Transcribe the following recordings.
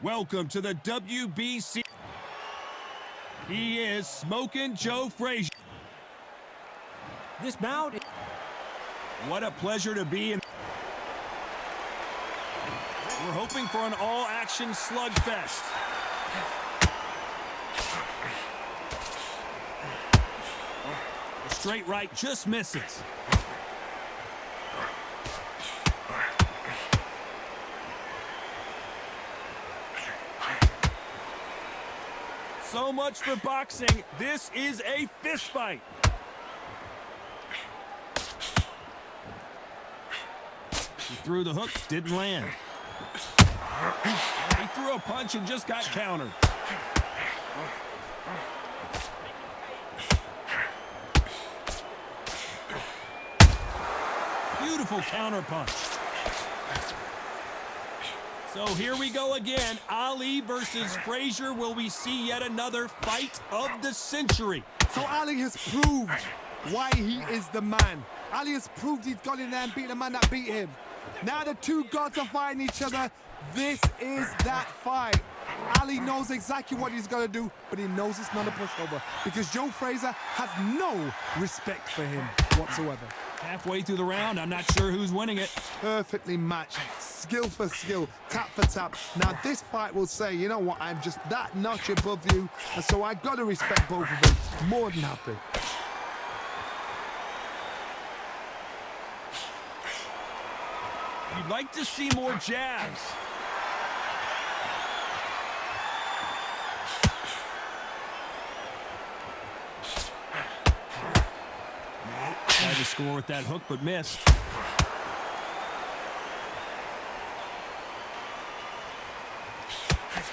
Welcome to the WBC. He is Smoking Joe Frazier. This bout. What a pleasure to be in. We're hoping for an all-action slugfest. The straight right just misses. So much for boxing. This is a fist fight. He threw the hook, didn't land. He threw a punch and just got countered. Beautiful counter punch. So here we go again. Ali versus Frazier. Will we see yet another fight of the century? So Ali has proved why he is the man. Ali has proved he's got in there and beat the man that beat him. Now the two gods are fighting each other. This is that fight. Ali knows exactly what he's going to do, but he knows it's not a pushover because Joe Frazier has no respect for him whatsoever. Halfway through the round, I'm not sure who's winning it. Perfectly matched, skill for skill, tap for tap. Now this fight will say, you know what, I'm just that notch above you, and so I got to respect both of them. More than happy. You'd like to see more jabs. Tried to score with that hook, but missed.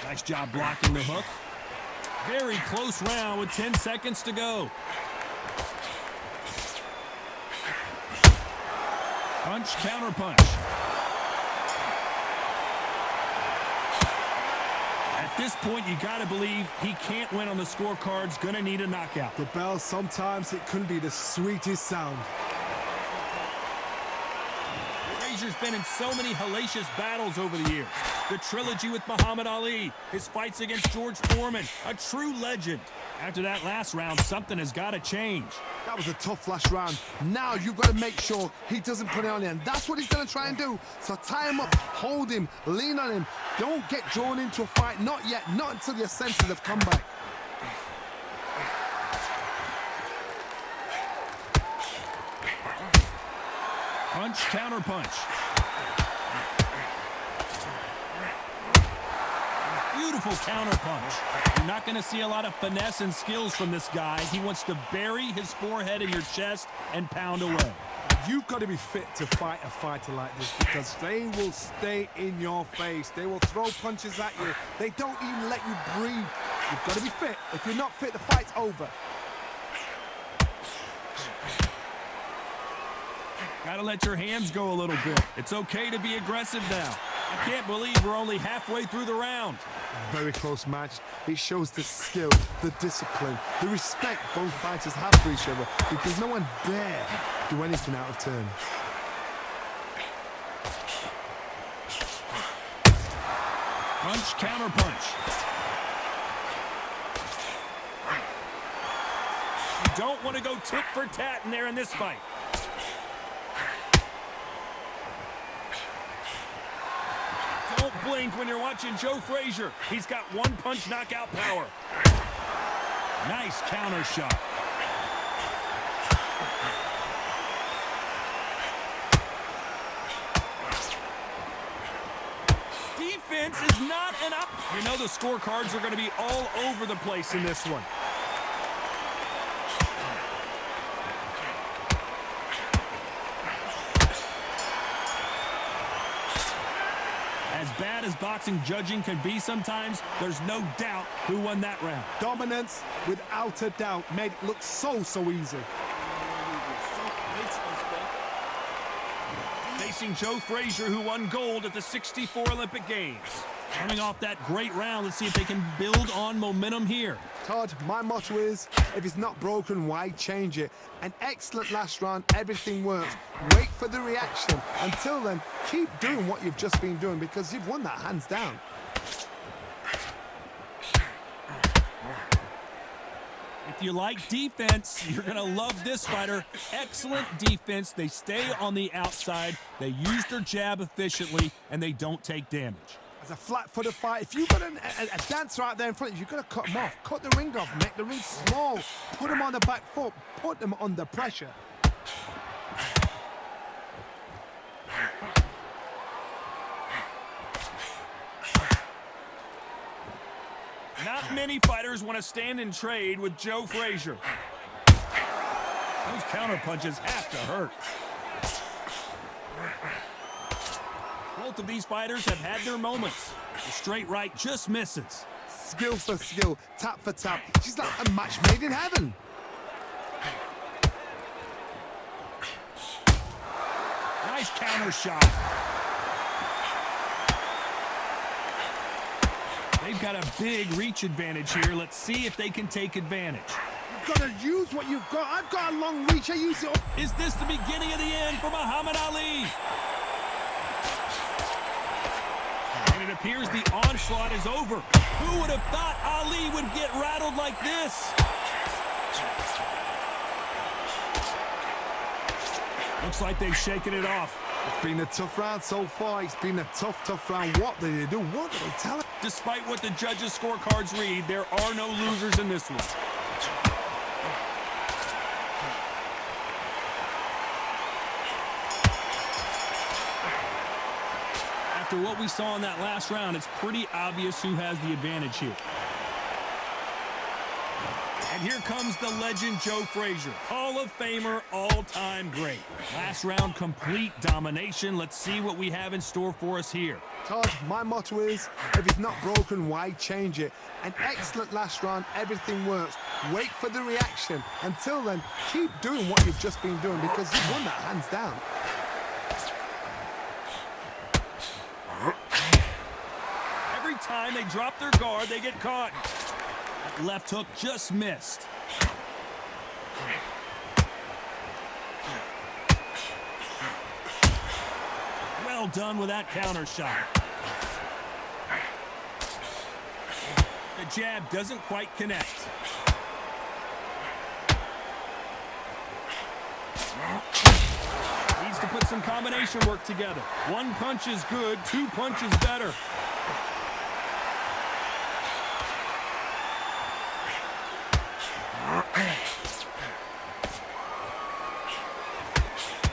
Nice job blocking the hook. Very close round with 10 seconds to go. Punch, counter punch. At this point, you gotta believe he can't win on the scorecards. Gonna need a knockout. The bell, sometimes it can be the sweetest sound. Frazier's been in so many hellacious battles over the years. The trilogy with Muhammad Ali, his fights against George Foreman, a true legend. After that last round, something has got to change. That was a tough last round. Now you've got to make sure he doesn't put it on the end. That's what he's going to try and do. So tie him up, hold him, lean on him. Don't get drawn into a fight. Not yet. Not until your senses have come back. Punch, counter punch. Beautiful counter punch. You're not going to see a lot of finesse and skills from this guy. He wants to bury his forehead in your chest and pound away. You've got to be fit to fight a fighter like this because they will stay in your face. They will throw punches at you. They don't even let you breathe. You've got to be fit. If you're not fit, the fight's over. Gotta let your hands go a little bit. It's okay to be aggressive now. I can't believe we're only halfway through the round. Very close match. It shows the skill, the discipline, the respect both fighters have for each other because no one dare do anything out of turn. Punch, counter punch. You don't want to go tit for tat in there in this fight. Don't blink when you're watching Joe Frazier. He's got one-punch knockout power. Nice counter shot. Defense is not enough. You know the scorecards are going to be all over the place in this one. As bad as boxing judging can be sometimes, there's no doubt who won that round. Dominance, without a doubt, made it look so easy. Facing Joe Frazier, who won gold at the '64 Olympic Games. Coming off that great round, let's see if they can build on momentum here. Todd, my motto is, if it's not broken, why change it? An excellent last round, everything works. Wait for the reaction. Until then, keep doing what you've just been doing because you've won that hands down. If you like defense, you're going to love this fighter. Excellent defense. They stay on the outside. They use their jab efficiently, and they don't take damage. As a flat-footed fight, if you've got a dancer out there in front of you, you've got to cut him off. Cut the ring off. Make the ring small. Put him on the back foot. Put him under pressure. Not many fighters want to stand and trade with Joe Frazier. Those counter punches have to hurt. Both of these fighters have had their moments. The straight right just misses. Skill for skill, tap for tap. She's like a match made in heaven. Nice counter shot. They've got a big reach advantage here. Let's see if they can take advantage. You've got to use what you've got. I've got a long reach. I use it. Is this the beginning of the end for Muhammad Ali? And it appears the onslaught is over. Who would have thought Ali would get rattled like this? Looks like they've shaken it off. It's been a tough round so far. It's been a tough round. What did they do? What did they tell him? Despite what the judges' scorecards read, there are no losers in this one. After what we saw in that last round, it's pretty obvious who has the advantage here. And here comes the legend Joe Frazier, Hall of Famer, all-time great. Last round, complete domination. Let's see what we have in store for us here. Todd, my motto is, if it's not broken, why change it? An excellent last round, everything works. Wait for the reaction. Until then, keep doing what you've just been doing because you've won that hands down. Every time they drop their guard, they get caught. That left hook just missed. Well done with that counter shot. The jab doesn't quite connect. Needs to put some combination work together. One punch is good, two punches better.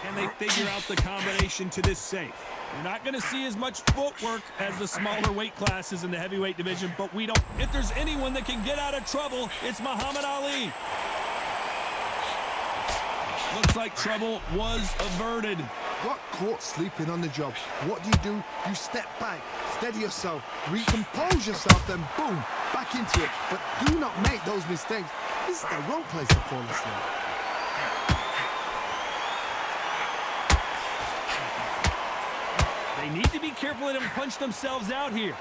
And they figure out the combination to this safe. You're not going to see as much footwork as the smaller weight classes in the heavyweight division, but we don't. If there's anyone that can get out of trouble, it's Muhammad Ali. Looks like trouble was averted. Got caught sleeping on the job. What do? You step back, steady yourself, recompose yourself, then boom, back into it. But do not make those mistakes. This is the wrong place to fall asleep. They need to be careful they don't punch themselves out here.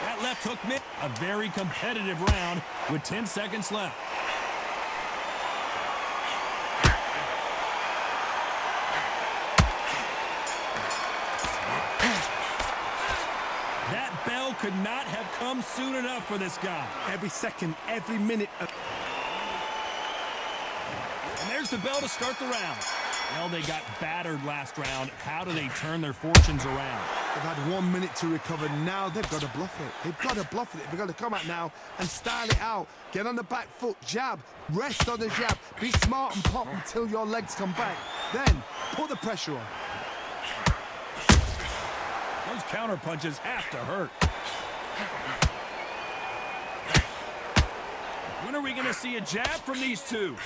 That left hook missed. A very competitive round with 10 seconds left. That bell could not have come soon enough for this guy. Every second, every minute. And there's the bell to start the round. Well, they got battered last round. How do they turn their fortunes around? They've had 1 minute to recover. Now they've got to bluff it. They've got to bluff it. They've got to come out now and style it out. Get on the back foot, jab, rest on the jab. Be smart and pop until your legs come back. Then put the pressure on. Those counter punches have to hurt. When are we going to see a jab from these two?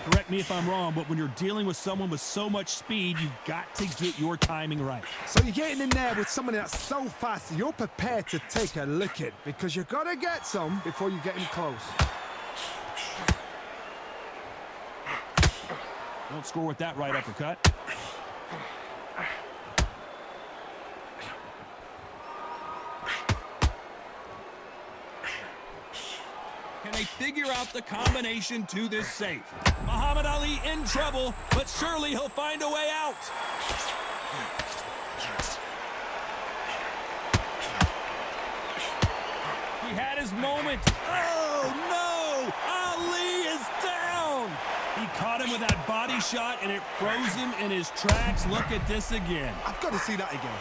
Correct me if I'm wrong, but when you're dealing with someone with so much speed, you've got to get your timing right. So you're getting in there with someone that's so fast, you're prepared to take a licking because you got to get some before you get in close. Don't score with that right uppercut. Can they figure out the combination to this safe. Muhammad Ali in trouble, but surely he'll find a way out. He had his moment. Oh, no! Ali is down! He caught him with that body shot, and it froze him in his tracks. Look at this again. I've got to see that again.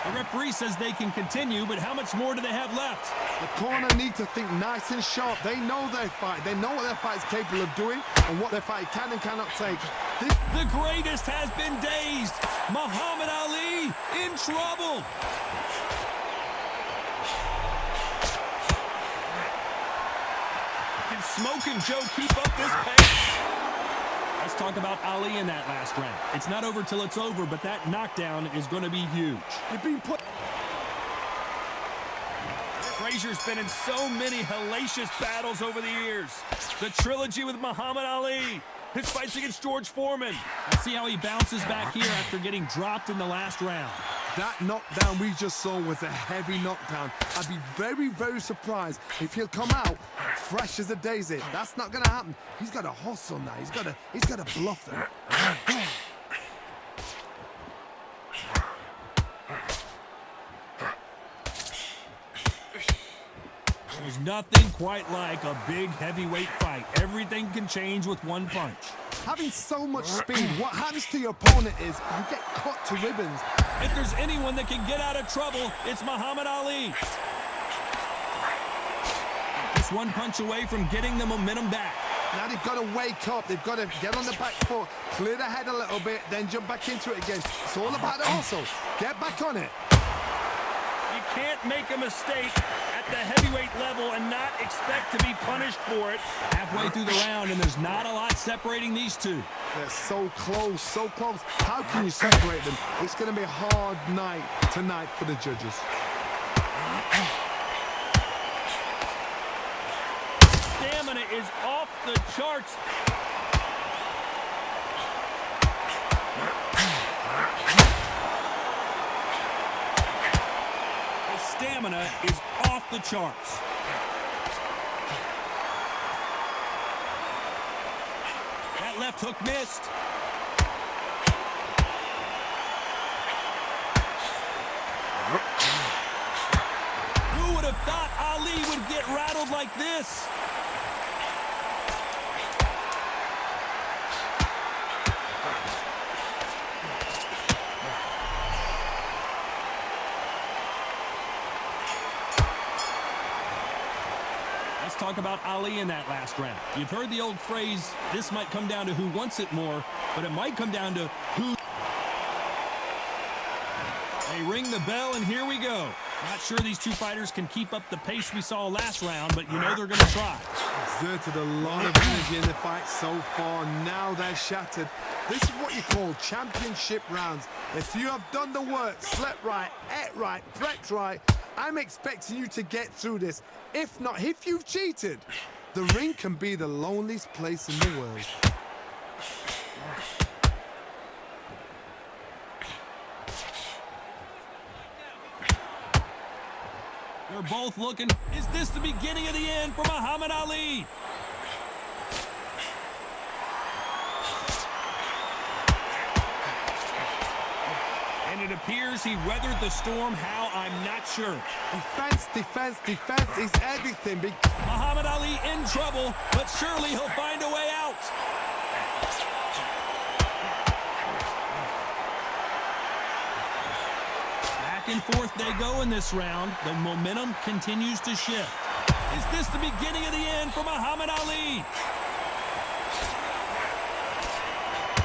The referee says they can continue, but how much more do they have left? The corner need to think nice and sharp. They know their fight. They know what their fight is capable of doing and what their fight can and cannot take. The greatest has been dazed. Muhammad Ali in trouble. Can Smokin' Joe keep up this pace? Let's talk about Ali in that last round. It's not over till it's over, but that knockdown is going to be huge. You're being put... Frazier's been in so many hellacious battles over the years. The trilogy with Muhammad Ali, his fights against George Foreman. Let's see how he bounces back here after getting dropped in the last round. That knockdown we just saw was a heavy knockdown. I'd be very, very surprised if he'll come out fresh as a daisy. That's not going to happen. He's got to hustle now. He's got to bluff them. There's nothing quite like a big heavyweight fight. Everything can change with one punch. Having so much speed, what happens to your opponent is you get cut to ribbons. If there's anyone that can get out of trouble, it's Muhammad Ali. Just one punch away from getting the momentum back. Now they've got to wake up. They've got to get on the back foot, clear the head a little bit, then jump back into it again. It's all about the hustle. Get back on it. You can't make a mistake at the heavyweight level and not expect to be punished for it. Halfway through the round, and there's not a lot separating these two. They're so close, so close. How can you separate them? It's going to be a hard night tonight for the judges. Stamina is off the charts. Stamina is off the charts. That left hook missed. Who would have thought Ali would get rattled like this? Talk about Ali in that last round. You've heard the old phrase, this might come down to who wants it more, but it might come down to who... They ring the bell, and here we go. Not sure these two fighters can keep up the pace we saw last round, but you know they're going to try. Exerted a lot of energy in the fight so far. Now they're shattered. This is what you call championship rounds. If you have done the work, slept right, ate right, prepped right, I'm expecting you to get through this. If not, if you've cheated, the ring can be the loneliest place in the world. They're both looking. Is this the beginning of the end for Muhammad Ali? And it appears he weathered the storm. How? I'm not sure. Defense, defense, defense is everything. Muhammad Ali in trouble, but surely he'll find a way out. Back and forth they go in this round. The momentum continues to shift. Is this the beginning of the end for Muhammad Ali?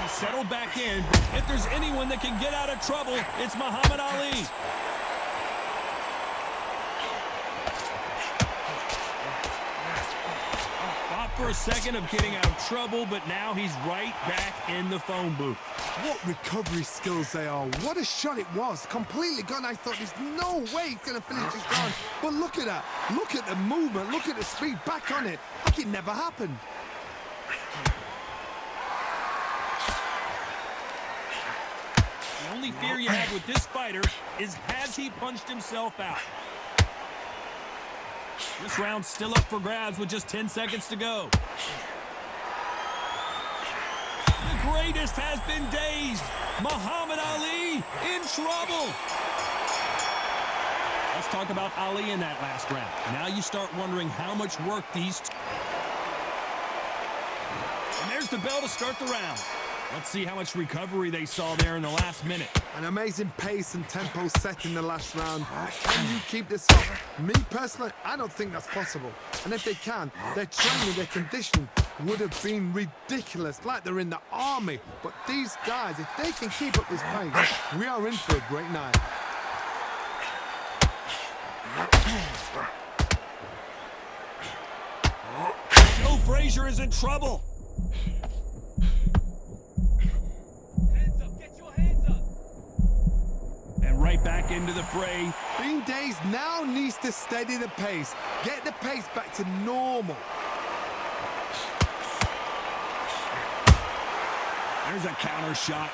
He settled back in. If there's anyone that can get out of trouble, it's Muhammad Ali. Fought for a second of getting out of trouble, but now he's right back in the phone booth. What recovery skills they are. What a shot it was. Completely gone. I thought there's no way he's going to finish this round. But look at that. Look at the movement. Look at the speed. Back on it. Like it never happened. The only fear you have with this fighter is, has he punched himself out? This round's still up for grabs with just 10 seconds to go. The greatest has been dazed. Muhammad Ali in trouble. Let's talk about Ali in that last round. Now you start wondering how much work these two. And there's the bell to start the round. Let's see how much recovery they saw there in the last minute. An amazing pace and tempo set in the last round. Can you keep this up? Me personally, I don't think that's possible. And if they can, their training, their conditioning would have been ridiculous, like they're in the army. But these guys, if they can keep up this pace, we are in for a great night. Joe Frazier is in trouble. Right back into the fray. Being dazed now needs to steady the pace. Get the pace back to normal. There's a counter shot.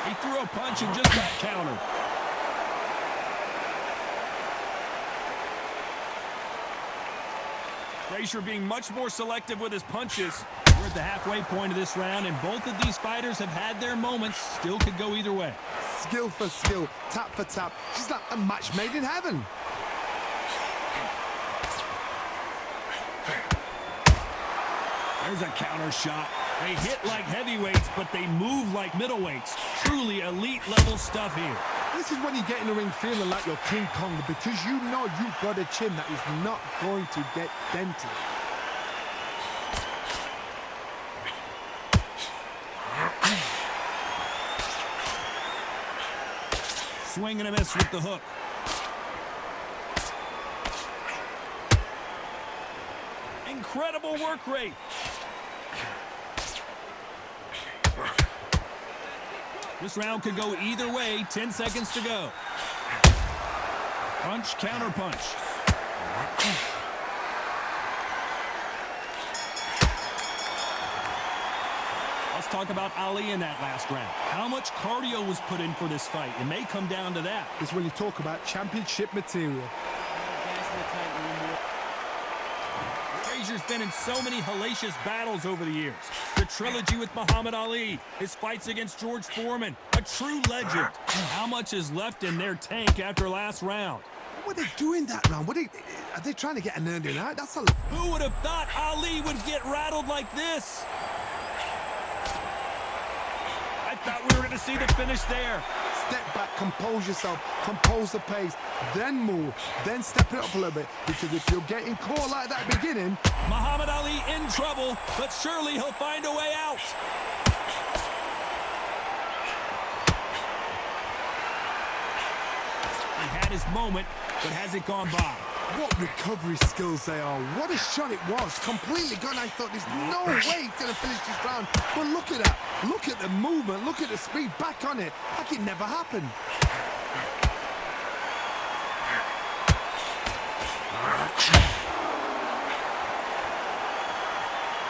He threw a punch and just got countered. Frazier being much more selective with his punches. We're at the halfway point of this round, and both of these fighters have had their moments. Still could go either way. Skill for skill, tap for tap. She's like a match made in heaven. There's a counter shot. They hit like heavyweights, but they move like middleweights. Truly elite level stuff here. This is when you get in the ring feeling like you're King Kong, because you know you've got a chin that is not going to get dented. Swing and a miss with the hook. Incredible work rate. This round could go either way. 10 seconds to go. Punch, counter punch. Let's talk about Ali in that last round. How much cardio was put in for this fight? It may come down to that. It's when you talk about championship material. Frazier's been in so many hellacious battles over the years. The trilogy with Muhammad Ali, his fights against George Foreman, a true legend. How much is left in their tank after last round? What are they doing that round? Are they trying to get an earning out? That's a... Who would have thought Ali would get rattled like this? I thought we were going to see the finish there. Step back, compose yourself, compose the pace, then move, then step it up a little bit. Because if you're getting caught like that at the beginning... Muhammad Ali in trouble, but surely he'll find a way out. He had his moment, but has it gone by? What recovery skills they are. What a shot it was. Completely gone. I thought there's no way he's going to finish this round. But look at that. Look at the movement. Look at the speed. Back on it. Like it never happened.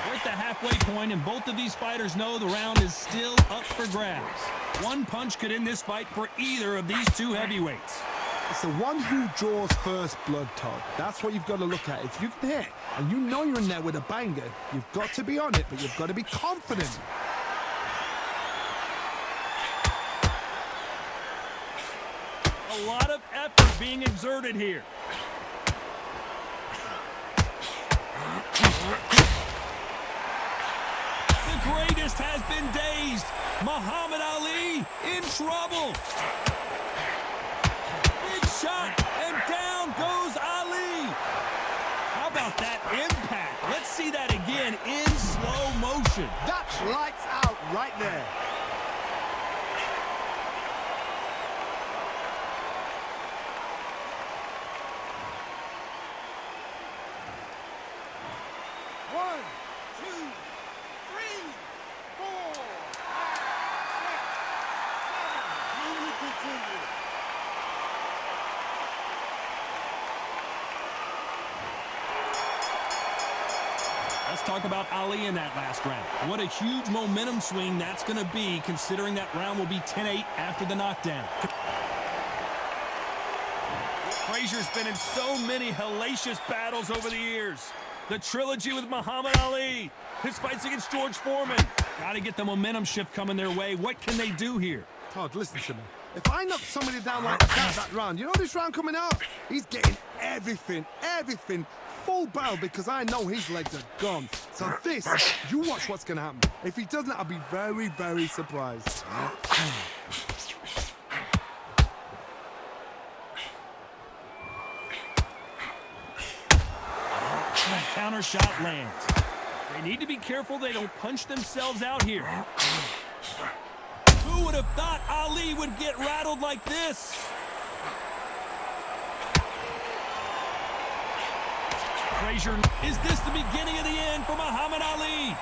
We're at the halfway point, and both of these fighters know the round is still up for grabs. One punch could end this fight for either of these two heavyweights. It's the one who draws first blood, Todd. That's what you've got to look at. If you can hit, and you know you're in there with a banger, you've got to be on it, but you've got to be confident. A lot of effort being exerted here. The greatest has been dazed. Muhammad Ali in trouble. Big shot, and down goes Ali. How about that impact? Let's see that again in slow motion. That's lights out right there. talk about Ali in that last round. What a huge momentum swing that's going to be, considering that round will be 10-8 after the knockdown. Frazier's been in so many hellacious battles over the years. The trilogy with Muhammad Ali, his fights against George Foreman. Got to get the momentum shift coming their way. What can they do here? Todd, listen to me. If I knock somebody down like that round, you know this round coming out? He's getting everything, full barrel, because I know his legs are gone. So this, you watch what's going to happen. If he doesn't, I'll be very, very surprised. Counter shot lands. They need to be careful they don't punch themselves out here. Who would have thought Ali would get rattled like this? Frazier, is this the beginning of the end for Muhammad Ali?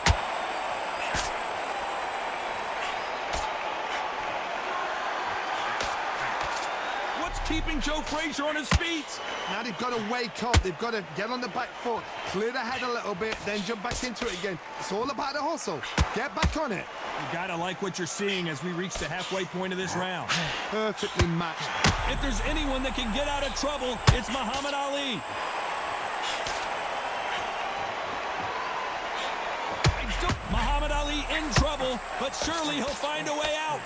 What's keeping Joe Frazier on his feet? Now they've got to wake up. They've got to get on the back foot, clear the head a little bit, then jump back into it again. It's all about the hustle. Get back on it. You gotta like what you're seeing as we reach the halfway point of this round. Perfectly matched. If there's anyone that can get out of trouble, it's Muhammad Ali. Muhammad Ali in trouble, but surely he'll find a way out.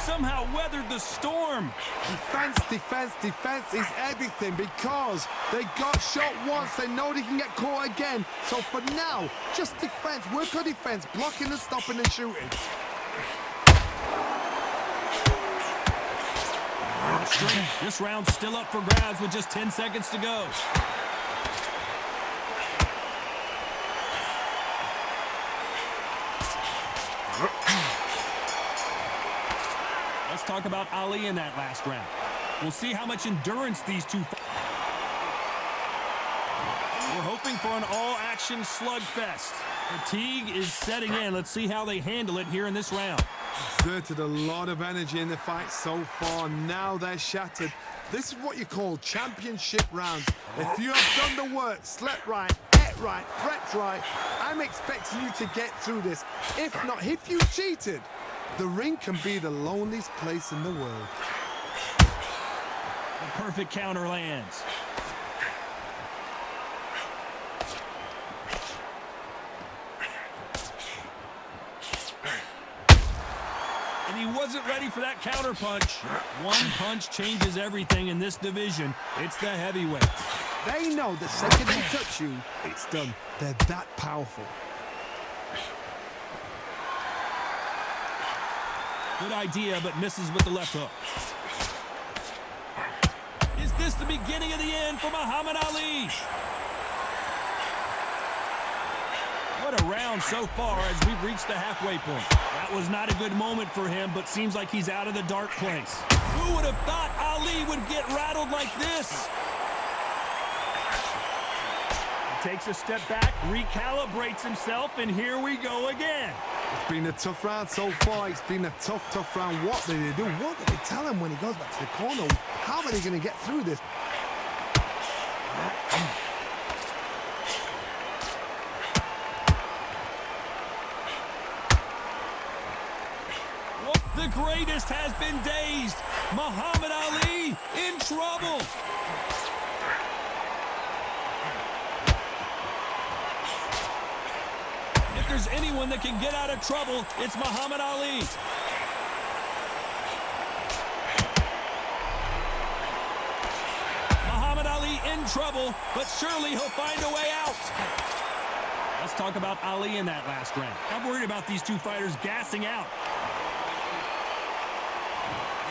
Somehow weathered the storm. Defense is everything, because they got shot once. They know they can get caught again. So for now, just defense. Work on defense, blocking and stopping and shooting. This round's still up for grabs with just 10 seconds to go. Let's talk about Ali in that last round. We'll see how much endurance these two. We're hoping for an all-action slugfest. Fatigue is setting in. Let's see how they handle it here in this round. Exerted a lot of energy in the fight so far. Now they're shattered. This is what you call championship rounds. If you have done the work, slept right, ate right, prepped right, I'm expecting you to get through this. If not, if you cheated, the ring can be the loneliest place in the world. The perfect counter lands. And he wasn't ready for that counter punch. One punch changes everything in this division. It's the heavyweights. They know the second they touch you, it's done. They're that powerful. Good idea, but misses with the left hook. Is this the beginning of the end for Muhammad Ali? What a round so far as we've reached the halfway point. That was not a good moment for him, but seems like he's out of the dark place. Who would have thought Ali would get rattled like this? He takes a step back, recalibrates himself, and here we go again. It's been a tough round so far. It's been a tough round. What do they do? What do they tell him when he goes back to the corner? How are they going to get through this? The greatest has been dazed. Muhammad Ali in trouble. If there's anyone that can get out of trouble, it's Muhammad Ali. Muhammad Ali in trouble, but surely he'll find a way out. Let's talk about Ali in that last round. I'm worried about these two fighters gassing out.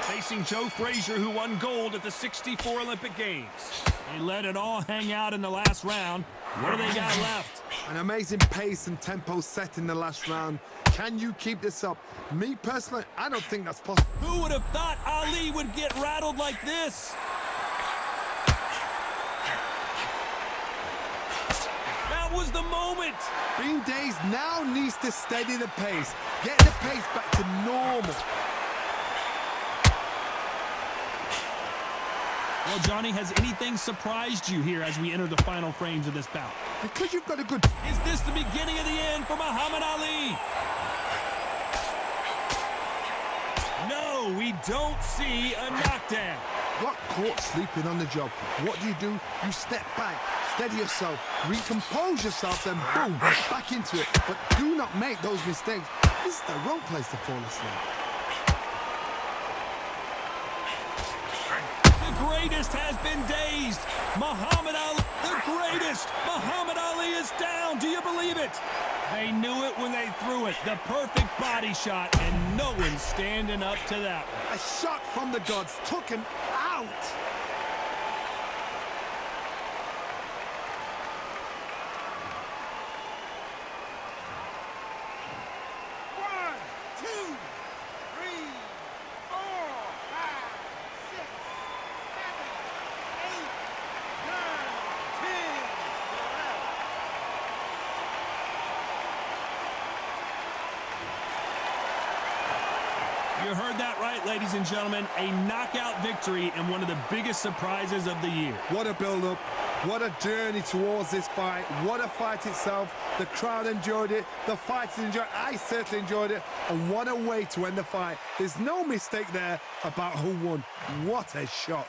Facing Joe Frazier, who won gold at the '64 Olympic Games. They let it all hang out in the last round. What do they got left? An amazing pace and tempo set in the last round. Can you keep this up? Me personally, I don't think that's possible. Who would have thought Ali would get rattled like this? That was the moment. Being dazed now needs to steady the pace. Get the pace back to normal. Well, Johnny, has anything surprised you here as we enter the final frames of this bout? Because you've got a good... Is this the beginning of the end for Muhammad Ali? No, we don't see a knockdown. Got caught sleeping on the job. What do? You step back, steady yourself, recompose yourself, then boom, back into it. But do not make those mistakes. This is the wrong place to fall asleep. The greatest has been dazed. Muhammad Ali, the greatest. Muhammad Ali is down. Do you believe it? They knew it when they threw it. The perfect body shot, and no one's standing up to that one. A shot from the gods took him out. You heard that right, ladies and gentlemen. A knockout victory and one of the biggest surprises of the year. What a build-up. What a journey towards this fight. What a fight itself. The crowd enjoyed it. The fighters enjoyed it. I certainly enjoyed it. And what a way to end the fight. There's no mistake there about who won. What a shot.